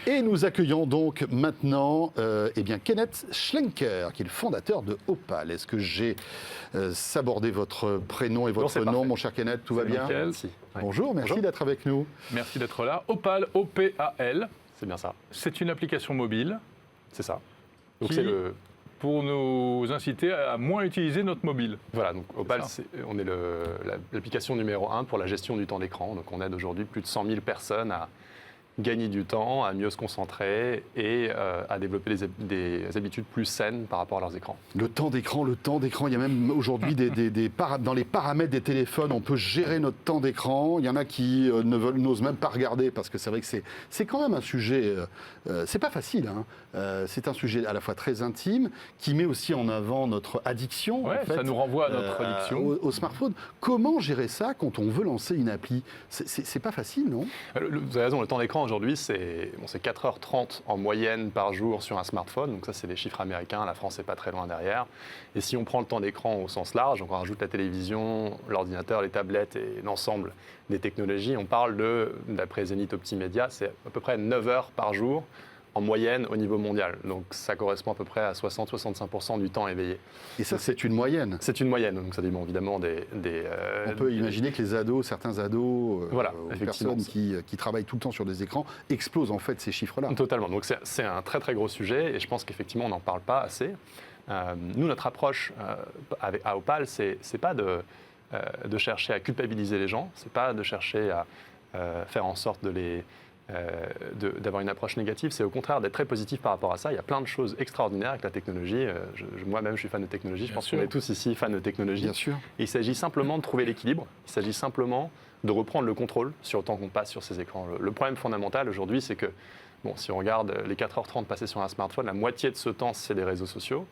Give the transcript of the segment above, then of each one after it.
Et nous accueillons donc maintenant Kenneth Schlenker, qui est le fondateur de Opal. Est-ce que j'ai sabordé votre prénom et votre nom, mon cher Kenneth? Tout va bien? Merci. Bonjour, merci d'être avec nous. Merci d'être là. Opal, O-P-A-L. C'est bien ça. C'est une application mobile. C'est ça. Donc qui, pour nous inciter à moins utiliser notre mobile. Voilà, donc Opal, on est l'application numéro 1 pour la gestion du temps d'écran. Donc on aide aujourd'hui plus de 100 000 personnes à gagner du temps, à mieux se concentrer et à développer des habitudes plus saines par rapport à leurs écrans. Le temps d'écran, il y a même aujourd'hui dans les paramètres des téléphones, on peut gérer notre temps d'écran. Il y en a qui n'osent même pas regarder parce que c'est vrai que c'est quand même un sujet, c'est pas facile, hein. C'est un sujet à la fois très intime qui met aussi en avant notre addiction. Ouais, en fait, ça nous renvoie à notre addiction. Au smartphone. Comment gérer ça quand on veut lancer une appli? C'est pas facile, non? Vous avez raison, le temps d'écran aujourd'hui, c'est 4h30 en moyenne par jour sur un smartphone. Donc ça, c'est des chiffres américains. La France n'est pas très loin derrière. Et si on prend le temps d'écran au sens large, donc on rajoute la télévision, l'ordinateur, les tablettes et l'ensemble des technologies, on parle d'après Zenith Optimedia, c'est à peu près 9 heures par jour en moyenne au niveau mondial. Donc ça correspond à peu près à 60-65% du temps éveillé. Et ça, c'est une moyenne? C'est une moyenne, donc ça dépend évidemment on peut imaginer que certains ados, voilà, ou personnes qui travaillent tout le temps sur des écrans, explosent en fait ces chiffres-là. Totalement, donc c'est un très très gros sujet et je pense qu'effectivement on n'en parle pas assez. Nous, notre approche à Opal, c'est pas de chercher à culpabiliser les gens, c'est pas de chercher à faire en sorte d'avoir une approche négative, c'est au contraire d'être très positif par rapport à ça. Il y a plein de choses extraordinaires avec la technologie. Moi-même, je suis fan de technologie. Je pense qu'on est tous ici fans de technologie. Bien sûr. Et il s'agit simplement de trouver l'équilibre. Il s'agit simplement de reprendre le contrôle sur le temps qu'on passe sur ces écrans. Le problème fondamental aujourd'hui, c'est que si on regarde les 4h30 passées sur un smartphone, la moitié de ce temps, c'est les réseaux sociaux.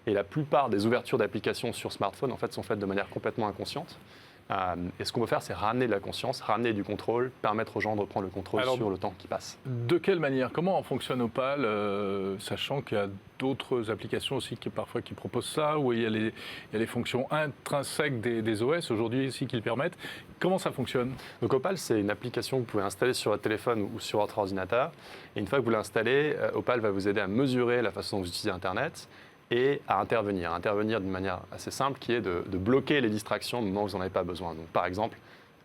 Et la plupart des ouvertures d'applications sur smartphone, en fait, sont faites de manière complètement inconsciente. Et ce qu'on veut faire, c'est ramener de la conscience, ramener du contrôle, permettre aux gens de reprendre le contrôle sur le temps qui passe. De quelle manière? Comment fonctionne Opal, sachant qu'il y a d'autres applications aussi qui proposent ça, où il y a les fonctions intrinsèques des OS aujourd'hui aussi qui le permettent. Comment ça fonctionne? Donc Opal, c'est une application que vous pouvez installer sur votre téléphone ou sur votre ordinateur. Et une fois que vous l'installez, Opal va vous aider à mesurer la façon dont vous utilisez Internet et à intervenir d'une manière assez simple qui est de bloquer les distractions au moment où vous n'en avez pas besoin. Donc, par exemple,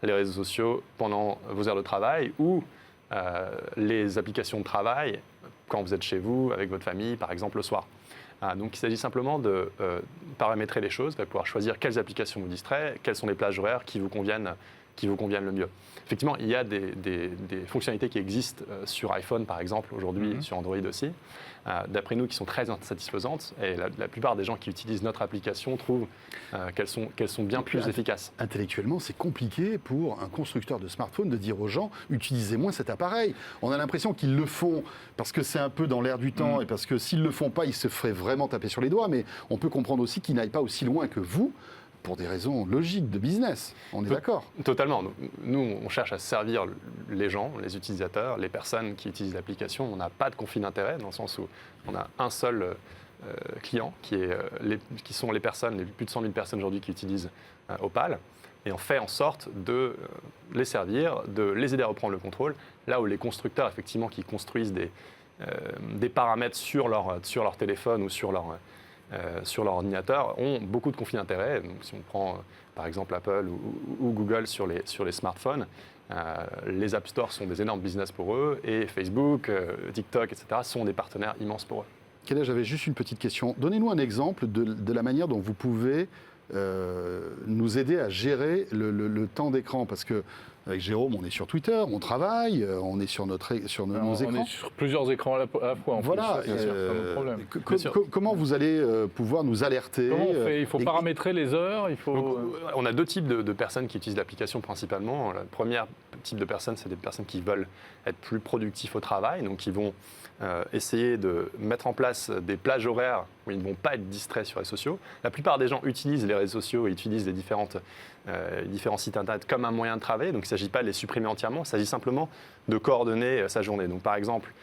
les réseaux sociaux pendant vos heures de travail ou les applications de travail quand vous êtes chez vous, avec votre famille, par exemple le soir. Donc il s'agit simplement de paramétrer les choses, de pouvoir choisir quelles applications vous distraient, quelles sont les plages horaires qui vous conviennent le mieux. Effectivement, il y a des fonctionnalités qui existent sur iPhone, par exemple, aujourd'hui, sur Android aussi, d'après nous, qui sont très satisfaisantes. Et la plupart des gens qui utilisent notre application trouvent qu'elles sont bien plus efficaces. Intellectuellement, c'est compliqué pour un constructeur de smartphone de dire aux gens « utilisez moins cet appareil ». On a l'impression qu'ils le font parce que c'est un peu dans l'air du temps et parce que s'ils ne le font pas, ils se feraient vraiment taper sur les doigts. Mais on peut comprendre aussi qu'ils n'aillent pas aussi loin que vous, pour des raisons logiques de business. On est d'accord? Totalement. Nous, on cherche à servir les gens, les utilisateurs, les personnes qui utilisent l'application. On n'a pas de conflit d'intérêt, dans le sens où on a un seul client, qui sont les personnes, les plus de 100 000 personnes aujourd'hui qui utilisent Opal. Et on fait en sorte de les servir, de les aider à reprendre le contrôle, là où les constructeurs, effectivement, qui construisent des paramètres sur leur téléphone ou sur leur ordinateur, ont beaucoup de conflits d'intérêts. Donc, si on prend par exemple Apple ou Google sur les smartphones, les App Store sont des énormes business pour eux et Facebook, TikTok, etc. sont des partenaires immenses pour eux. J'avais juste une petite question. Donnez-nous un exemple de la manière dont vous pouvez nous aider à gérer le temps d'écran, parce que avec Jérôme, on est sur Twitter, on travaille, on est sur nos écrans. On est sur plusieurs écrans à la fois. Voilà. C'est un problème. Comment vous allez pouvoir nous alerter? Comment on fait? Il faut paramétrer les heures. On a deux types de personnes qui utilisent l'application principalement. Le premier type de personnes, c'est des personnes qui veulent être plus productifs au travail, donc qui vont essayer de mettre en place des plages horaires où ils ne vont pas être distraits sur les réseaux sociaux. La plupart des gens utilisent les réseaux sociaux et utilisent les différents sites internet comme un moyen de travail. Donc il ne s'agit pas de les supprimer entièrement, il s'agit simplement de coordonner sa journée. Donc par exemple,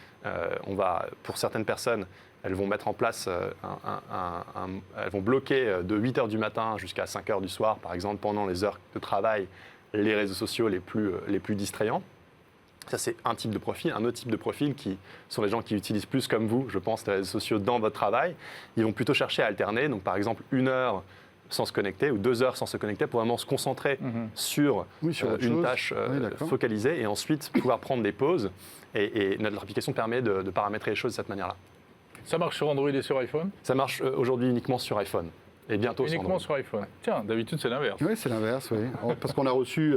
pour certaines personnes, elles vont mettre en place, elles vont bloquer de 8h du matin jusqu'à 5h du soir, par exemple, pendant les heures de travail, les réseaux sociaux les plus distrayants. Ça, c'est un type de profil. Un autre type de profil qui sont les gens qui utilisent plus comme vous, je pense, les réseaux sociaux dans votre travail. Ils vont plutôt chercher à alterner. Donc, par exemple, 1 heure sans se connecter ou 2 heures sans se connecter pour vraiment se concentrer sur autre une chose. tâche D'accord. focalisée et ensuite pouvoir prendre des pauses. Et notre application permet de paramétrer les choses de cette manière-là. Ça marche sur Android et sur iPhone? Ça marche aujourd'hui uniquement sur iPhone et bientôt sur Uniquement Android. sur iPhone. Tiens, d'habitude, c'est l'inverse. Oui, c'est l'inverse, oui. Parce qu'on a reçu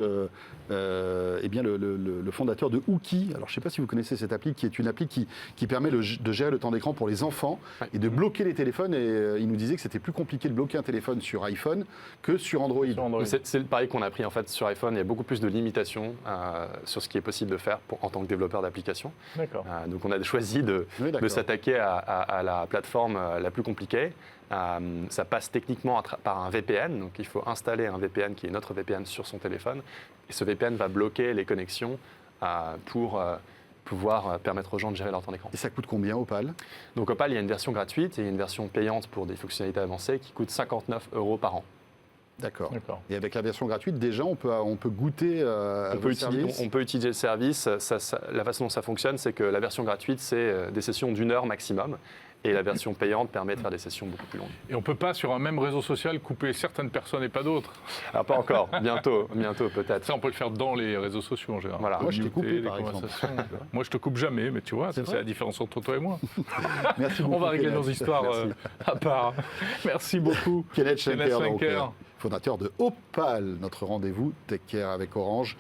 eh bien, le fondateur de Ooki. Alors, je ne sais pas si vous connaissez cette appli, qui est une appli qui permet de gérer le temps d'écran pour les enfants et de bloquer les téléphones. Et il nous disait que c'était plus compliqué de bloquer un téléphone sur iPhone que sur Android. Sur Android. C'est le pari qu'on a pris en fait sur iPhone. Il y a beaucoup plus de limitations sur ce qui est possible de faire en tant que développeur d'application. D'accord. Donc on a choisi de s'attaquer à la plateforme la plus compliquée. Ça passe techniquement par un VPN, donc il faut installer un VPN qui est notre VPN sur son téléphone. Et ce VPN va bloquer les connexions pour pouvoir permettre aux gens de gérer leur temps d'écran. Et ça coûte combien, Opal? Donc Opal, il y a une version gratuite et une version payante pour des fonctionnalités avancées qui coûte 59 € par an. D'accord. D'accord. Et avec la version gratuite, déjà, on peut goûter à vos services? On peut utiliser le service. La façon dont ça fonctionne, c'est que la version gratuite, c'est des sessions d'1 heure maximum. Et la version payante permet de faire des sessions beaucoup plus longues. Et on ne peut pas, sur un même réseau social, couper certaines personnes et pas d'autres. Alors pas encore, bientôt peut-être. Ça, on peut le faire dans les réseaux sociaux en général. Voilà. Moi, je t'ai Muter coupé, des par exemple. conversations. Moi, je te coupe jamais, mais tu vois, c'est vrai la différence entre toi et moi. Merci beaucoup, On va régler Kenneth. nos histoires à part. Merci beaucoup. Kenneth Schenker, donc, Schenker. fondateur de Opal, notre rendez-vous Tech Care avec Orange.